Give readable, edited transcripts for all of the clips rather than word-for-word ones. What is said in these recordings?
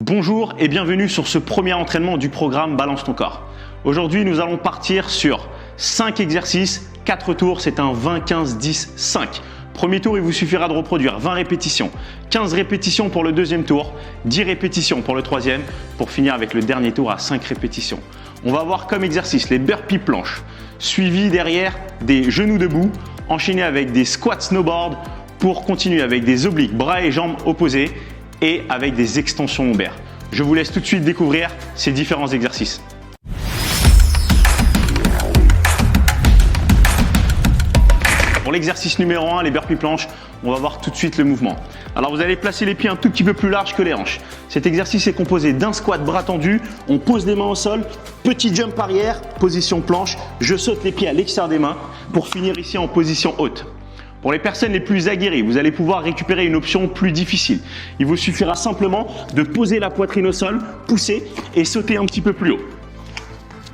Bonjour et bienvenue sur ce premier entraînement du programme Balance ton corps. Aujourd'hui, nous allons partir sur 5 exercices, 4 tours, c'est un 20-15-10-5. Premier tour, il vous suffira de reproduire 20 répétitions, 15 répétitions pour le deuxième tour, 10 répétitions pour le troisième, pour finir avec le dernier tour à 5 répétitions. On va avoir comme exercice les burpees planches, suivis derrière des genoux debout, enchaînés avec des squats snowboard pour continuer avec des obliques, bras et jambes opposés et avec des extensions lombaires. Je vous laisse tout de suite découvrir ces différents exercices. Pour l'exercice numéro 1, les burpees planches, on va voir tout de suite le mouvement. Alors vous allez placer les pieds un tout petit peu plus larges que les hanches. Cet exercice est composé d'un squat bras tendu, on pose les mains au sol, petit jump arrière, position planche, je saute les pieds à l'extérieur des mains pour finir ici en position haute. Pour les personnes les plus aguerries, vous allez pouvoir récupérer une option plus difficile. Il vous suffira simplement de poser la poitrine au sol, pousser et sauter un petit peu plus haut.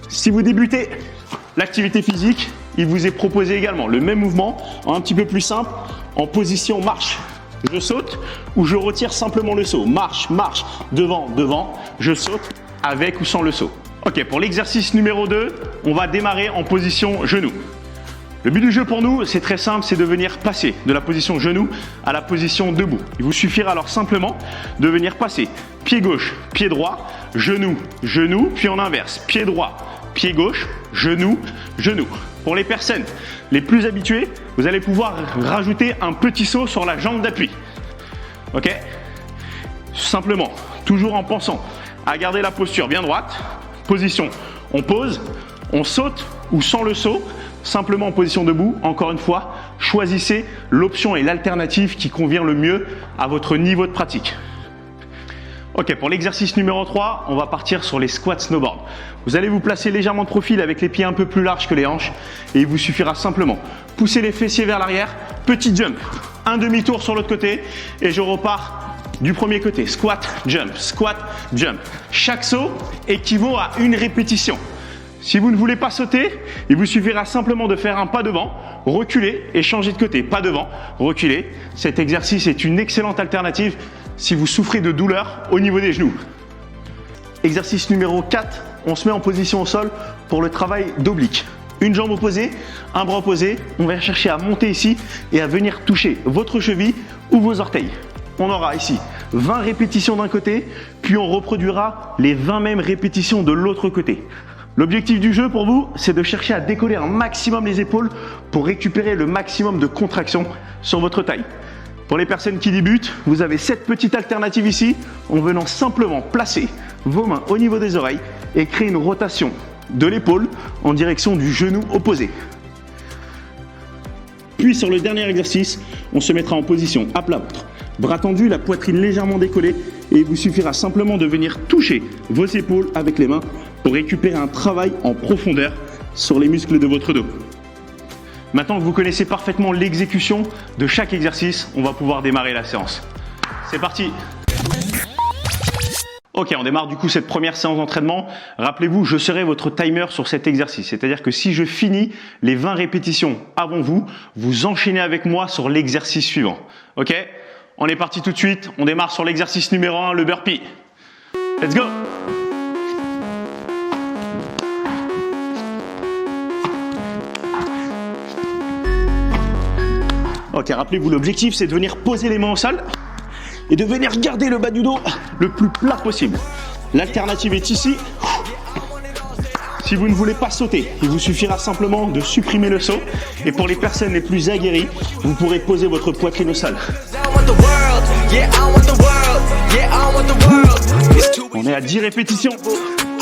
Si vous débutez l'activité physique, il vous est proposé également le même mouvement, un petit peu plus simple, en position marche. Je saute ou je retire simplement le saut. Marche, marche, devant, devant, je saute avec ou sans le saut. Ok, pour l'exercice numéro 2, on va démarrer en position genou. Le but du jeu pour nous, c'est très simple, c'est de venir passer de la position genou à la position debout. Il vous suffira alors simplement de venir passer pied gauche, pied droit, genou, genou, puis en inverse, pied droit, pied gauche, genou, genou. Pour les personnes les plus habituées, vous allez pouvoir rajouter un petit saut sur la jambe d'appui. Ok? Simplement, toujours en pensant à garder la posture bien droite. Position, on pose, on saute ou sans le saut, simplement en position debout. Encore une fois, choisissez l'option et l'alternative qui convient le mieux à votre niveau de pratique. Ok, pour l'exercice numéro 3, on va partir sur les squats snowboard. Vous allez vous placer légèrement de profil avec les pieds un peu plus larges que les hanches et il vous suffira simplement pousser les fessiers vers l'arrière, petit jump, un demi-tour sur l'autre côté et je repars du premier côté. Squat, jump, squat, jump. Chaque saut équivaut à une répétition. Si vous ne voulez pas sauter, il vous suffira simplement de faire un pas devant, reculer et changer de côté. Pas devant, reculer. Cet exercice est une excellente alternative si vous souffrez de douleur au niveau des genoux. Exercice numéro 4, on se met en position au sol pour le travail d'oblique. Une jambe opposée, un bras opposé. On va chercher à monter ici et à venir toucher votre cheville ou vos orteils. On aura ici 20 répétitions d'un côté, puis on reproduira les 20 mêmes répétitions de l'autre côté. L'objectif du jeu pour vous, c'est de chercher à décoller un maximum les épaules pour récupérer le maximum de contraction sur votre taille. Pour les personnes qui débutent, vous avez cette petite alternative ici, en venant simplement placer vos mains au niveau des oreilles et créer une rotation de l'épaule en direction du genou opposé. Puis sur le dernier exercice, on se mettra en position à plat ventre. Bras tendus, la poitrine légèrement décollée et il vous suffira simplement de venir toucher vos épaules avec les mains pour récupérer un travail en profondeur sur les muscles de votre dos. Maintenant que vous connaissez parfaitement l'exécution de chaque exercice, on va pouvoir démarrer la séance. C'est parti! Ok, on démarre du coup cette première séance d'entraînement. Rappelez-vous, je serai votre timer sur cet exercice. C'est-à-dire que si je finis les 20 répétitions avant vous, vous enchaînez avec moi sur l'exercice suivant. Ok? On est parti tout de suite. On démarre sur l'exercice numéro 1, le burpee. Let's go! Ok, rappelez-vous, l'objectif c'est de venir poser les mains au sol et de venir garder le bas du dos le plus plat possible. L'alternative est ici. Si vous ne voulez pas sauter, il vous suffira simplement de supprimer le saut. Et pour les personnes les plus aguerries, vous pourrez poser votre poitrine au sol. On est à 10 répétitions.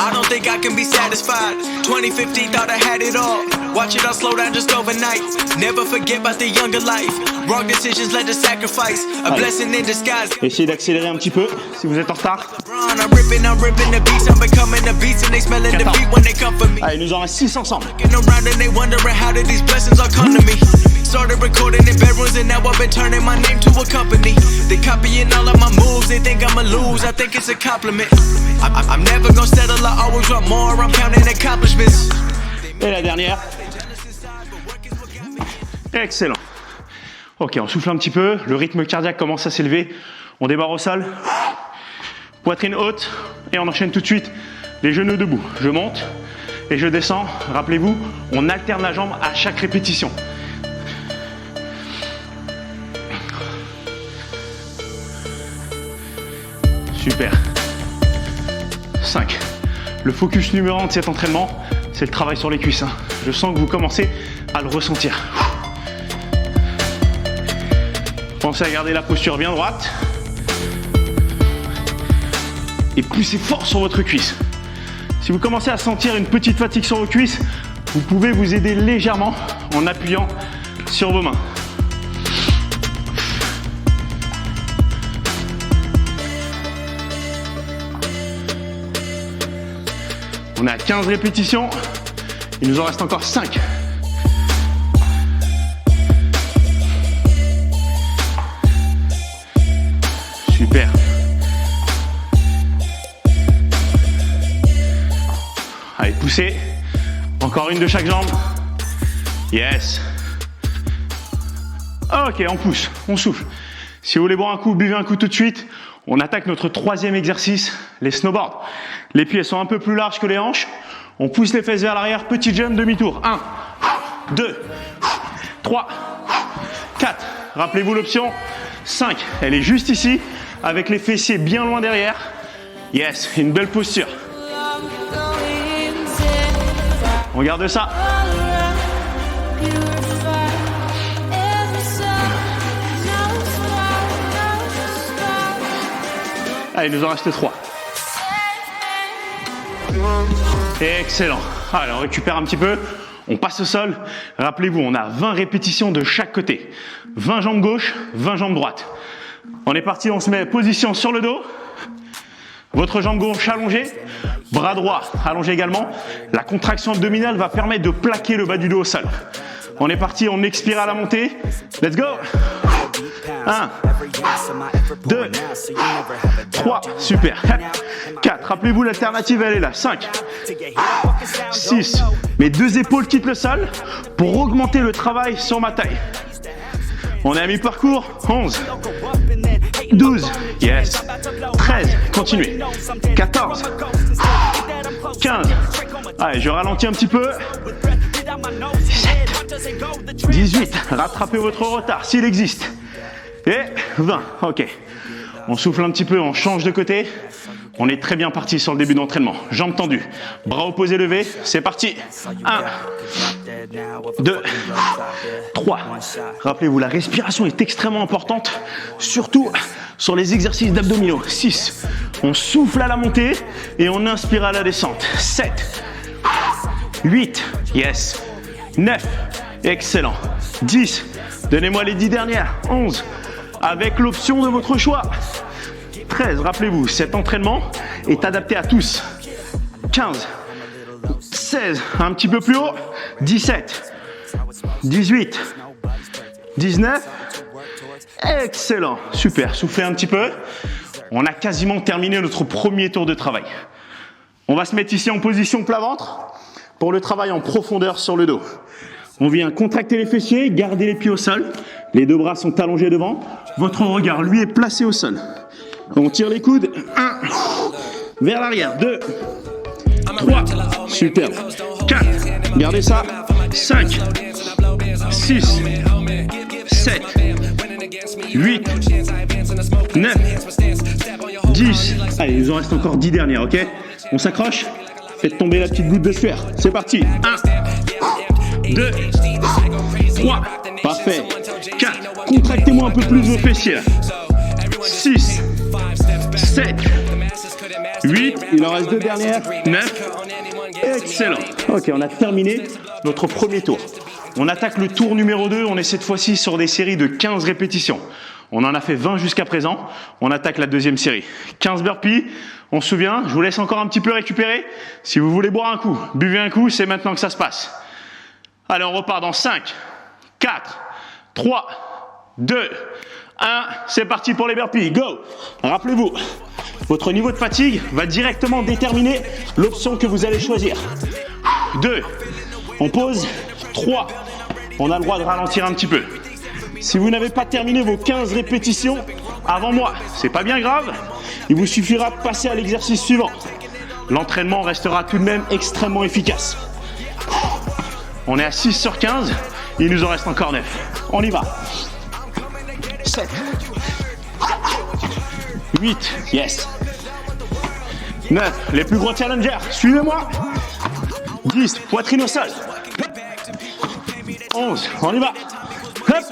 I don't think I can be satisfied. 2050 thought I had it all. Watch it all slow down just overnight. Never forget about the younger life. Wrong decisions led to sacrifice. A blessing in disguise. Essayez d'accélérer un petit peu si vous êtes en retard. I'm ripping the beats. I'm becoming the beats and they smelling the beat when they come for me. Allez, nous en reste 6 ensemble. Looking around and they wondering how did these blessings all come to me. Started recording in bedrooms and now I've been turning my name to a company. They copying all of my moves. They think I'ma lose. I think it's a compliment. I'm never gonna settle. I always want more. I'm counting accomplishments. Et la dernière. Excellent. Ok, on souffle un petit peu. Le rythme cardiaque commence à s'élever. On démarre au sol. poitrine haute et on enchaîne tout de suite les genoux debout. Je monte et je descends. Rappelez-vous, on alterne la jambe à chaque répétition. Super. 5. Le focus numéro 1 de cet entraînement, c'est le travail sur les cuisses. Je sens que vous commencez à le ressentir. Pensez à garder la posture bien droite. Et poussez fort sur votre cuisse. Si vous commencez à sentir une petite fatigue sur vos cuisses, vous pouvez vous aider légèrement en appuyant sur vos mains. On est à 15 répétitions. Il nous en reste encore 5. Super. Allez, poussez. Encore une de chaque jambe. Yes. Ok, on pousse, on souffle. Si vous voulez boire un coup, buvez un coup tout de suite. On attaque notre troisième exercice, les snowboards. Les pieds sont un peu plus larges que les hanches. On pousse les fesses vers l'arrière, petit jump, demi-tour. 1, 2, 3, 4. Rappelez-vous l'option 5. Elle est juste ici, avec les fessiers bien loin derrière. Yes, une belle posture. On garde ça. Allez, il nous en reste 3. Excellent. Allez, on récupère un petit peu. On passe au sol. Rappelez-vous, on a 20 répétitions de chaque côté. 20 jambes gauche, 20 jambes droite. On est parti, on se met position sur le dos. Votre jambe gauche allongée. Bras droit allongé également. La contraction abdominale va permettre de plaquer le bas du dos au sol. On est parti, on expire à la montée. Let's go. 1, 2, 3, super. 4, rappelez-vous l'alternative, elle est là. 5, 6, mes deux épaules quittent le sol pour augmenter le travail sur ma taille. On est à mi-parcours. 11, 12, yes. 13, continuez. 14, 15, allez, je ralentis un petit peu. 17, 18, rattrapez votre retard s'il existe. Et 20, ok. On souffle un petit peu, on change de côté. On est très bien parti sur le début d'entraînement. Jambes tendues, bras opposés levés, c'est parti. 1, 2, 3. Rappelez-vous, la respiration est extrêmement importante, surtout sur les exercices d'abdominaux. 6, on souffle à la montée et on inspire à la descente. 7, 8, yes. 9, excellent. 10, donnez-moi les 10 dernières. 11, avec l'option de votre choix. 13, rappelez-vous, cet entraînement est adapté à tous. 15, 16, un petit peu plus haut. 17, 18, 19. Excellent, super, soufflez un petit peu. On a quasiment terminé notre premier tour de travail. On va se mettre ici en position plat-ventre pour le travail en profondeur sur le dos. On vient contracter les fessiers, garder les pieds au sol. Les deux bras sont allongés devant. Votre regard, lui, est placé au sol. On tire les coudes. 1, vers l'arrière. 2, 3, super. 4, gardez ça. 5, 6, 7, 8, 9, 10. Allez, il nous en reste encore 10 dernières, ok? On s'accroche. Faites tomber la petite goutte de sueur. C'est parti. 1, 2, 3, parfait. 4, contractez-moi un peu plus vos fessiers. 6, 7, 8, il en reste 2 dernières. 9, excellent. Ok, on a terminé notre premier tour. On attaque le tour numéro 2. On est cette fois-ci sur des séries de 15 répétitions. On en a fait 20 jusqu'à présent. On attaque la deuxième série. 15 burpees. On se souvient, je vous laisse encore un petit peu récupérer. Si vous voulez boire un coup, buvez un coup, c'est maintenant que ça se passe. Allez, on repart dans 5, 4, 3, 2, 1. C'est parti pour les burpees. Go! Rappelez-vous, votre niveau de fatigue va directement déterminer l'option que vous allez choisir. 2. On pose. 3. On a le droit de ralentir un petit peu. Si vous n'avez pas terminé vos 15 répétitions avant moi, c'est pas bien grave. il vous suffira de passer à l'exercice suivant. L'entraînement restera tout de même extrêmement efficace. On est à 6 sur 15, il nous en reste encore 9. On y va. 7. 8, yes. 9, les plus gros challengers, suivez-moi. 10, poitrine au sol. 11, on y va. Hop.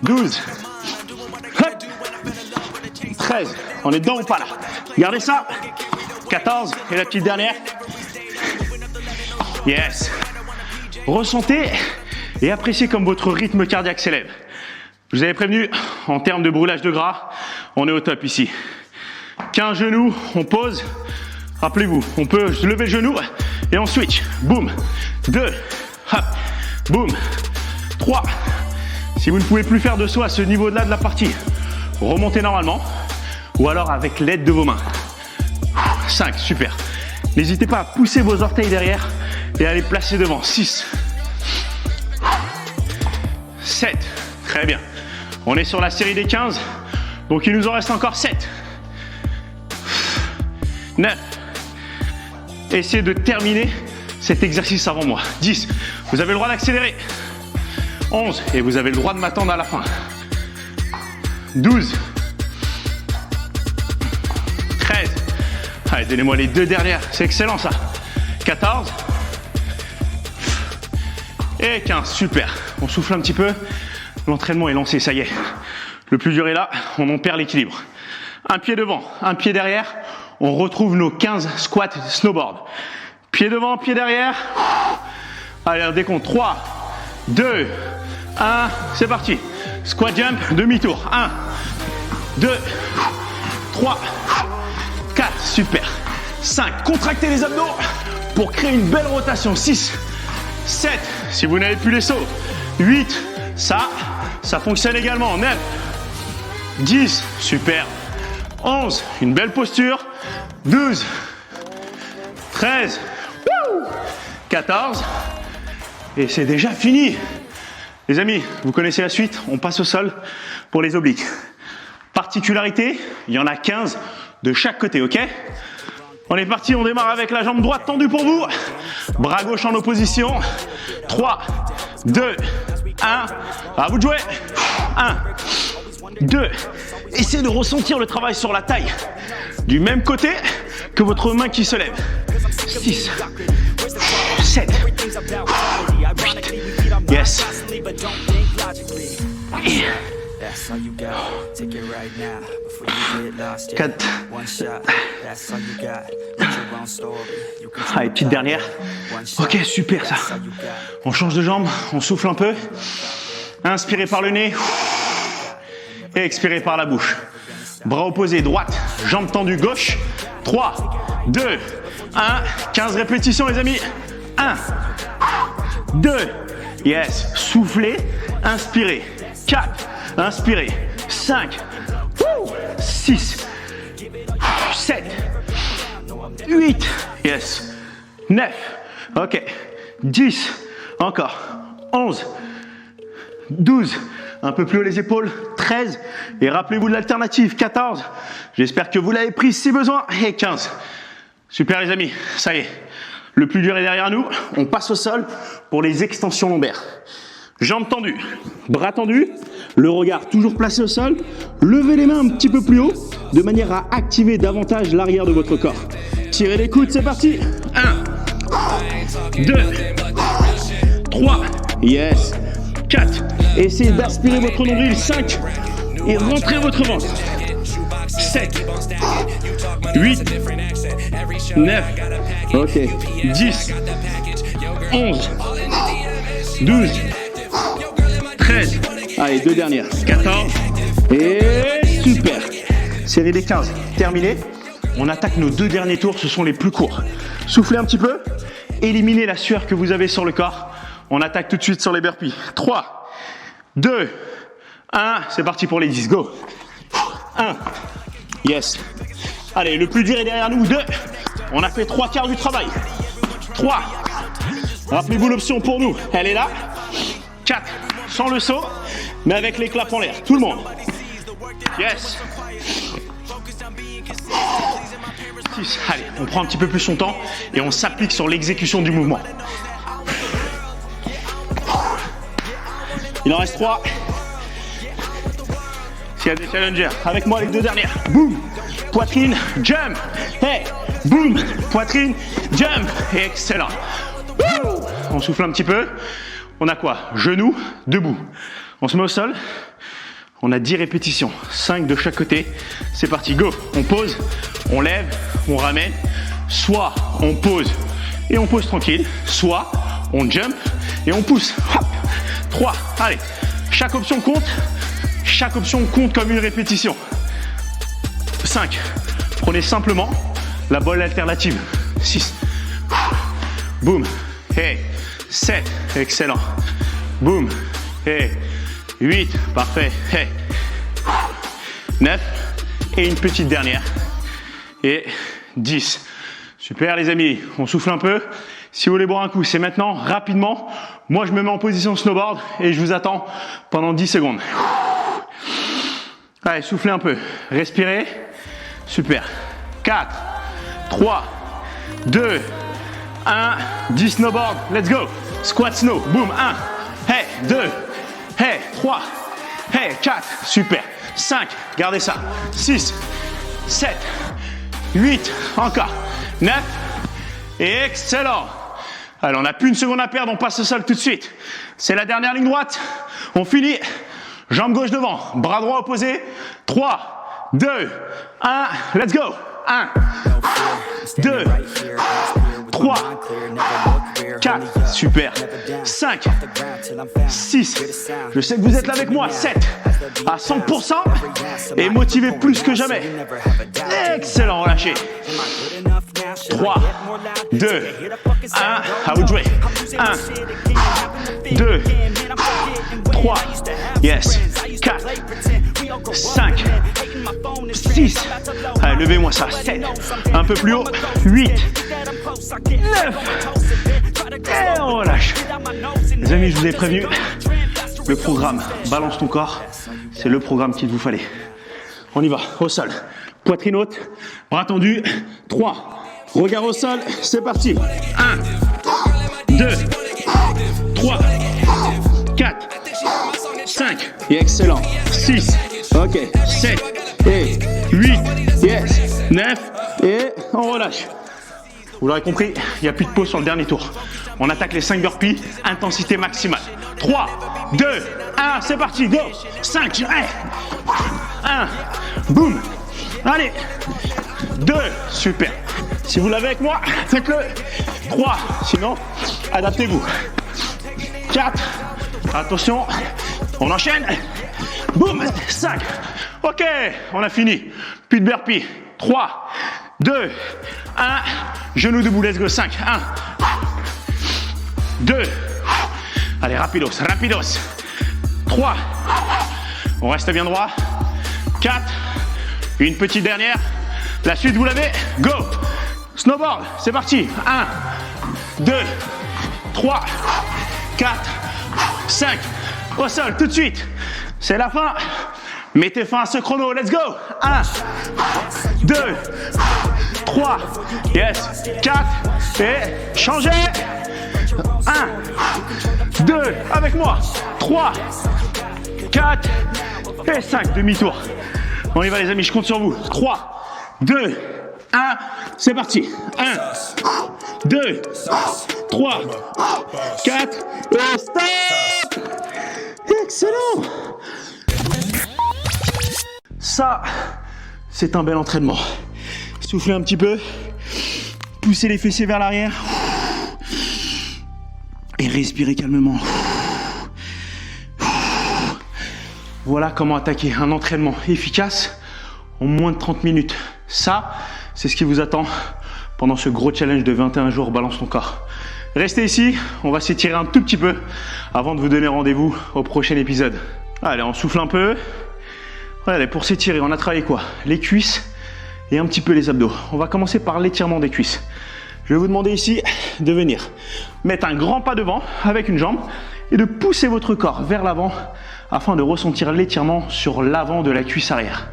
12. Hop. 13, on est dedans ou pas là? Gardez ça. 14, et la petite dernière. Yes. Ressentez et appréciez comme votre rythme cardiaque s'élève. Je vous avais prévenu, en termes de brûlage de gras, on est au top ici. 15 genoux, on pose. Rappelez-vous, on peut lever le genou et on switch. Boum. 2. Hop. Boum. 3. Si vous ne pouvez plus faire de saut à ce niveau-là de la partie, remontez normalement. Ou alors avec l'aide de vos mains. 5. Super. N'hésitez pas à pousser vos orteils derrière et à les placer devant. 6. 7. Très bien. On est sur la série des 15. Donc il nous en reste encore 7. 9. Essayez de terminer cet exercice avant moi. 10. Vous avez le droit d'accélérer. 11. Et vous avez le droit de m'attendre à la fin. 12. 13. Allez, donnez-moi les deux dernières. C'est excellent ça. 14. Et 15. Super. On souffle un petit peu. L'entraînement est lancé, ça y est. Le plus dur est là. On en perd l'équilibre. Un pied devant, un pied derrière. On retrouve nos 15 squats snowboard. Pied devant, pied derrière. Allez, un décompte. 3, 2, 1. C'est parti. Squat jump, demi-tour. 1, 2, 3, 4. Super. 5. Contractez les abdos pour créer une belle rotation. 6, 7. Si vous n'avez plus les sauts. 8. Ça fonctionne également. 9, 10. Super. 11. Une belle posture. 12, 13, 14, et c'est déjà fini. Les amis, vous connaissez la suite, on passe au sol pour les obliques. Particularité, il y en a 15 de chaque côté, ok? On est parti, on démarre avec la jambe droite tendue pour vous. Bras gauche en opposition. 3, 2, 1, à vous de jouer. 1, 2, essayez de ressentir le travail sur la taille. Du même côté que votre main qui se lève. 6, 7, 8, yes. 4. Allez, petite dernière. Ok, super ça. On change de jambe, on souffle un peu. Inspirez par le nez. Et expirez par la bouche. Bras opposés, droite, jambe tendue, gauche. 3, 2, 1. 15 répétitions, les amis. 1, 2, yes. Soufflez, inspirez. 4, inspirez. 5, 6, 7, 8, yes. 9, ok. 10, encore. 11, 12, un peu plus haut les épaules. 13, et rappelez-vous de l'alternative. 14, j'espère que vous l'avez prise si besoin. Et 15. Super les amis, ça y est. Le plus dur est derrière nous. On passe au sol pour les extensions lombaires. Jambes tendues, bras tendus, le regard toujours placé au sol. Levez les mains un petit peu plus haut de manière à activer davantage l'arrière de votre corps. Tirez les coudes, c'est parti. 1, 2, 3, yes. 4, essayez d'aspirer votre nombril. 5, et rentrez votre ventre. 7, 8, 9, ok. 10, 11, 12, 13, allez, deux dernières. 14, et super. Série des 15, terminée. On attaque nos deux derniers tours, ce sont les plus courts. Soufflez un petit peu, éliminez la sueur que vous avez sur le corps. On attaque tout de suite sur les burpees. 3, 2, 1, c'est parti pour les 10, go. 1, yes. Allez, le plus dur est derrière nous. 2, on a fait 3/4 du travail. 3, rappelez-vous l'option pour nous, elle est là. 4, sans le saut, mais avec les claps en l'air, tout le monde. Yes. 6. Allez, on prend un petit peu plus son temps et on s'applique sur l'exécution du mouvement. Il en reste 3. S'il y a des challengers, avec moi les 2 dernières. Boum, poitrine, jump. Hey, boum, poitrine, jump. Excellent. Woo. On souffle un petit peu. On a quoi? Genoux, debout. On se met au sol. On a 10 répétitions, 5 de chaque côté. C'est parti, go. On pose, on lève, on ramène. Soit on pose et on pose tranquille. Soit on jump et on pousse. Hop. 3, allez. Chaque option compte. Chaque option compte comme une répétition. 5. Prenez simplement la balle alternative. 6. Boum. Hey. 7. Excellent. Boum. Hey. 8. Parfait. Hey. 9. Et une petite dernière. Et 10. Super les amis. On souffle un peu. Si vous voulez boire un coup, c'est maintenant, rapidement. Moi, je me mets en position snowboard et je vous attends pendant 10 secondes. Allez, soufflez un peu. Respirez. Super. 4, 3, 2, 1. 10 snowboard. Let's go. Squat snow. Boom. 1. Hey. 2. Hey. 3. Hey. 4. Super. 5. Gardez ça. 6, 7, 8. Encore. 9. Et excellent. Allez, on n'a plus une seconde à perdre. On passe au sol tout de suite. C'est la dernière ligne droite. On finit. Jambe gauche devant, bras droit opposé. 3, 2, 1, let's go. 1, 2, 3, 4, super. 5, 6, je sais que vous êtes là avec moi. 7, à 100% et motivé plus que jamais. Excellent, relâchez. 3, 2, 1, à vous de jouer. 1, 2, 3, yes, 4, 5, 6, allez, levez-moi ça, 7, un peu plus haut, 8, 9, et on relâche. Les amis, je vous ai prévenu, le programme Balance ton corps, c'est le programme qu'il vous fallait. On y va, au sol, poitrine haute, bras tendus, 3, regard au sol, c'est parti, 1, 2, 3, 4, 5, et excellent, 6, ok, 7, et 8, yes, 9, et on relâche. Vous l'aurez compris, il n'y a plus de pause sur le dernier tour. On attaque les 5 burpees, intensité maximale. 3, 2, 1, c'est parti, go. 5, 1, boum, allez, 2, super. Si vous l'avez avec moi, faites-le. 3, sinon, adaptez-vous. 4, attention, on enchaîne. Boum, 5. Ok, on a fini. Plus de burpee. 3, 2, 1. Genou debout, let's go. 5, 1, 2. Allez, rapidos, rapidos. 3. On reste bien droit. 4. Une petite dernière. La suite, vous l'avez. Go. Snowboard, c'est parti. 1, 2, 3, 4, 5. Au sol, tout de suite. C'est la fin. Mettez fin à ce chrono. Let's go. 1, 2, 3, yes, 4, et changez. 1, 2, avec moi. 3, 4, et 5. Demi-tour. On y va les amis, je compte sur vous. 3, 2, 1, c'est parti. 1, 2, 3, 4, et stop. Excellent. Ça, c'est un bel entraînement. Soufflez un petit peu. Poussez les fessiers vers l'arrière. Et respirez calmement. Voilà comment attaquer un entraînement efficace en moins de 30 minutes. Ça, c'est ce qui vous attend pendant ce gros challenge de 21 jours Balance ton corps. Restez ici, on va s'étirer un tout petit peu avant de vous donner rendez-vous au prochain épisode. Allez, on souffle un peu. Allez, pour s'étirer, on a travaillé quoi? Les cuisses et un petit peu les abdos. On va commencer par l'étirement des cuisses. Je vais vous demander ici de venir mettre un grand pas devant avec une jambe et de pousser votre corps vers l'avant afin de ressentir l'étirement sur l'avant de la cuisse arrière.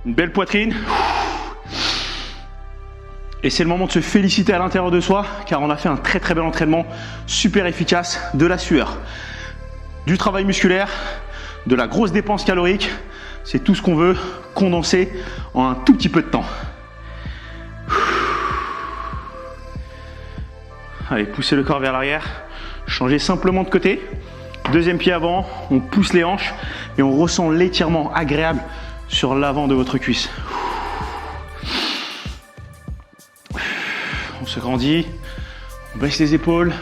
Une belle poitrine. Et c'est le moment de se féliciter à l'intérieur de soi, car on a fait un très très bel entraînement, super efficace, de la sueur, du travail musculaire, de la grosse dépense calorique. C'est tout ce qu'on veut condenser en un tout petit peu de temps. Allez, poussez le corps vers l'arrière, changez simplement de côté. Deuxième pied avant, on pousse les hanches et on ressent l'étirement agréable sur l'avant de votre cuisse. On se grandit, on baisse les épaules.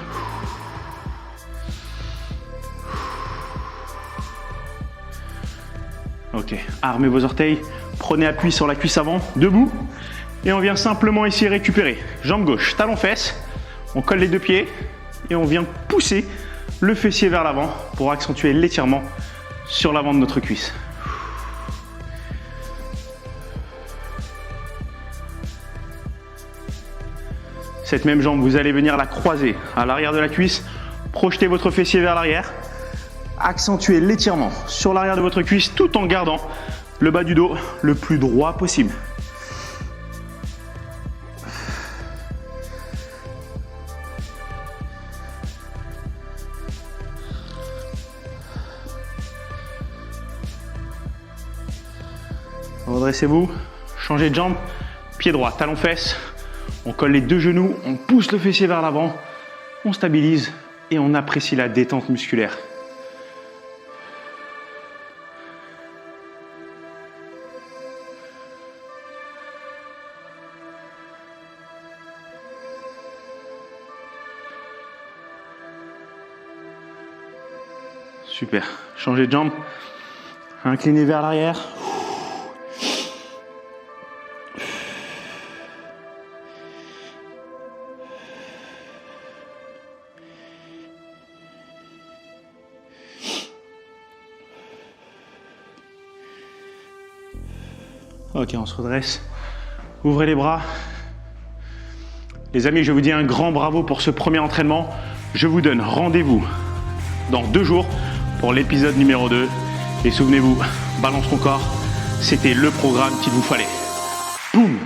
Ok, armez vos orteils, prenez appui sur la cuisse avant, debout. Et on vient simplement essayer de récupérer. Jambe gauche, talon fesse, on colle les deux pieds et on vient pousser le fessier vers l'avant pour accentuer l'étirement sur l'avant de notre cuisse. Cette même jambe, vous allez venir la croiser à l'arrière de la cuisse, projetez votre fessier vers l'arrière, accentuez l'étirement sur l'arrière de votre cuisse tout en gardant le bas du dos le plus droit possible. Redressez-vous, changez de jambe, pied droit, talon fesse, on colle les deux genoux, on pousse le fessier vers l'avant, on stabilise et on apprécie la détente musculaire. Super, changez de jambe, inclinez vers l'arrière. Ok, on se redresse. Ouvrez les bras. Les amis, je vous dis un grand bravo pour ce premier entraînement. Je vous donne rendez-vous dans 2 jours pour l'épisode numéro 2. Et souvenez-vous, balance ton corps, c'était le programme qu'il vous fallait. Boum!